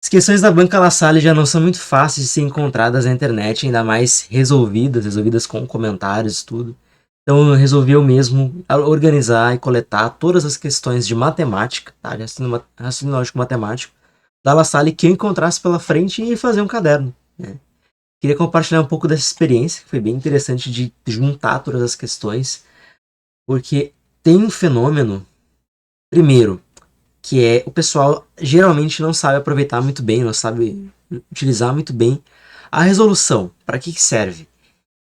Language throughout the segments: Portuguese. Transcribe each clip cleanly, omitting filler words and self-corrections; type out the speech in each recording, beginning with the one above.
As questões da banca La Salle já não são muito fáceis de ser encontradas na internet, ainda mais resolvidas com comentários e tudo. Então eu resolvi eu mesmo organizar e coletar todas as questões de matemática, tá? De raciocínio lógico matemático, da La Salle que eu encontrasse pela frente e fazer um caderno, né? Queria compartilhar um pouco dessa experiência, que foi bem interessante de juntar todas as questões, porque tem um fenômeno, primeiro, que é o pessoal geralmente não sabe aproveitar muito bem, não sabe utilizar muito bem a resolução. Para que serve?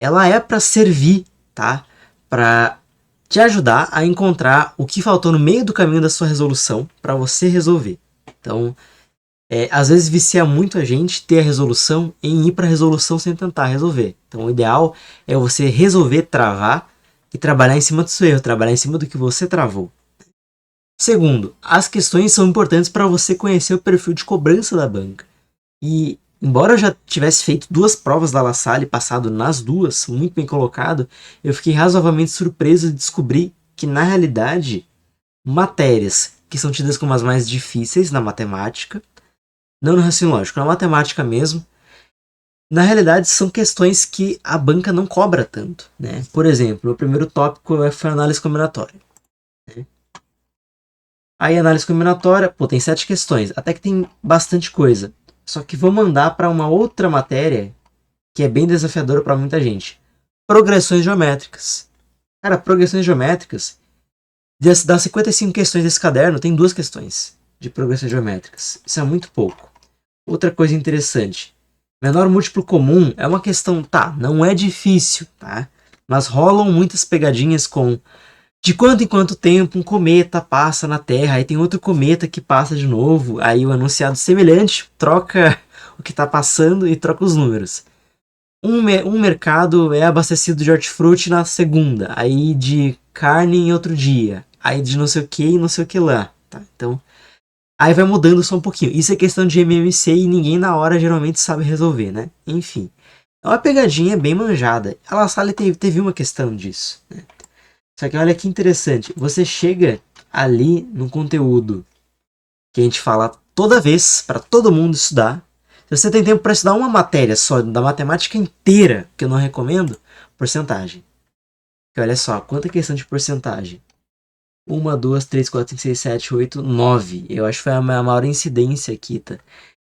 Ela é para servir, tá? Para te ajudar a encontrar o que faltou no meio do caminho da sua resolução para você resolver. Então, às vezes vicia muito a gente ter a resolução em ir para a resolução sem tentar resolver. Então, o ideal é você resolver, travar e trabalhar em cima do seu erro, trabalhar em cima do que você travou. Segundo, as questões são importantes para você conhecer o perfil de cobrança da banca. E, embora eu já tivesse feito 2 provas da La Salle, passado nas 2, muito bem colocado, eu fiquei razoavelmente surpreso de descobrir que, na realidade, matérias que são tidas como as mais difíceis na matemática, não no raciocínio lógico, na matemática mesmo, na realidade são questões que a banca não cobra tanto, né? Por exemplo, o primeiro tópico foi a análise combinatória. Aí análise combinatória, pô, tem 7 questões, até que tem bastante coisa. Só que vou mandar para uma outra matéria que é bem desafiadora para muita gente. Progressões geométricas. Cara, progressões geométricas, das 55 questões desse caderno, tem 2 questões de progressões geométricas. Isso é muito pouco. Outra coisa interessante, menor múltiplo comum é uma questão, tá, não é difícil, tá? Mas rolam muitas pegadinhas com de quanto em quanto tempo um cometa passa na Terra, aí tem outro cometa que passa de novo, aí o anunciado semelhante troca o que está passando e troca os números. Um mercado é abastecido de hortifruti na segunda, aí de carne em outro dia, aí de não sei o que e não sei o que lá. Tá? Então, aí vai mudando só um pouquinho. Isso é questão de MMC e ninguém na hora geralmente sabe resolver, né? Enfim, é uma pegadinha bem manjada. A La Salle teve uma questão disso, né? Só que olha que interessante, você chega ali no conteúdo que a gente fala toda vez para todo mundo estudar. Se você tem tempo para estudar uma matéria só da matemática inteira, que eu não recomendo, porcentagem. Porque olha só, quanta questão de porcentagem? 1, 2, 3, 4, 5, 6, 7, 8, 9. Eu acho que foi a maior incidência aqui, tá?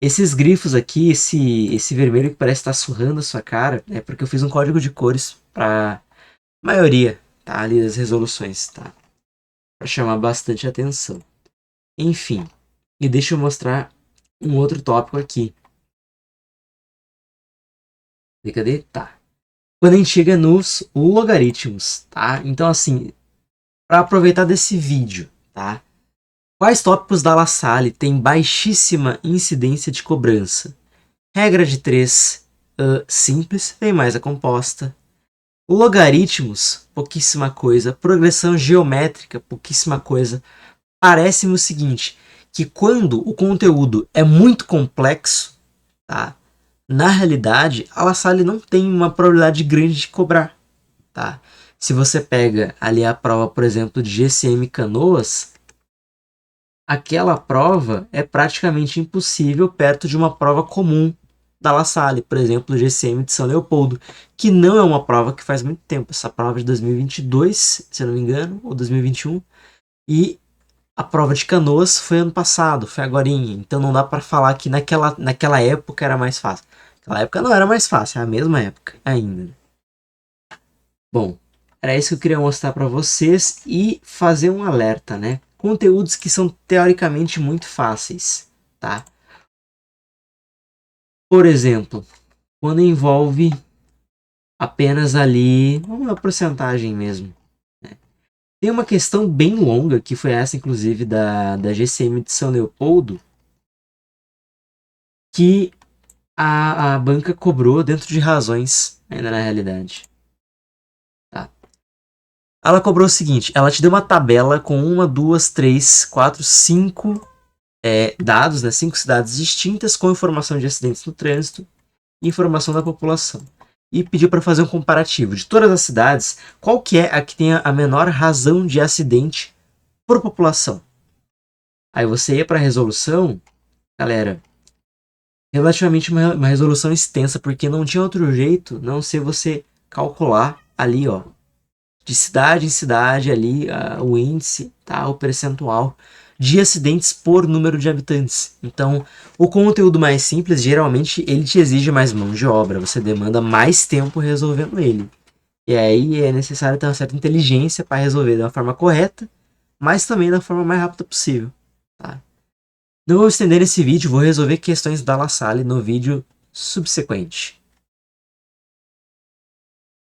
Esses grifos aqui, esse vermelho que parece estar surrando a sua cara, é porque eu fiz um código de cores para maioria, tá? Ali das resoluções, tá? Para chamar bastante atenção. Enfim, e deixa eu mostrar um outro tópico aqui. Cadê? Tá. Quando a gente chega nos logaritmos, tá? Então, assim, para aproveitar desse vídeo, tá? Quais tópicos da La Salle têm baixíssima incidência de cobrança? Regra de 3, simples, vem mais a composta. Logaritmos, pouquíssima coisa. Progressão geométrica, pouquíssima coisa. Parece-me o seguinte, que quando o conteúdo é muito complexo, tá? Na realidade, a La Salle não tem uma probabilidade grande de cobrar, tá? Se você pega ali a prova, por exemplo, de GCM Canoas, aquela prova é praticamente impossível perto de uma prova comum da La Salle, por exemplo, o GCM de São Leopoldo, que não é uma prova que faz muito tempo. Essa prova é de 2022, se eu não me engano, ou 2021, e a prova de Canoas foi ano passado, foi agorinha, então não dá para falar que naquela época era mais fácil. Naquela época não era mais fácil, é a mesma época ainda. Bom, era isso que eu queria mostrar para vocês e fazer um alerta, né? Conteúdos que são teoricamente muito fáceis, tá? Por exemplo, quando envolve apenas ali uma porcentagem mesmo. Né? Tem uma questão bem longa, que foi essa inclusive da GCM de São Leopoldo, que a banca cobrou dentro de razões, ainda na realidade. Tá? Ela cobrou o seguinte, ela te deu uma tabela com 1, 2, 3, 4, 5 dados, né, 5 cidades distintas com informação de acidentes no trânsito e informação da população. E pediu para fazer um comparativo de todas as cidades, qual que é a que tem a menor razão de acidente por população. Aí você ia para a resolução, galera, relativamente uma resolução extensa, porque não tinha outro jeito não ser você calcular ali, ó, de cidade em cidade ali, o índice, tá, o percentual de acidentes por número de habitantes. Então, o conteúdo mais simples, geralmente, ele te exige mais mão de obra, você demanda mais tempo resolvendo ele. E aí é necessário ter uma certa inteligência para resolver da forma correta, mas também da forma mais rápida possível, tá? Não vou estender esse vídeo, vou resolver questões da La Salle no vídeo subsequente.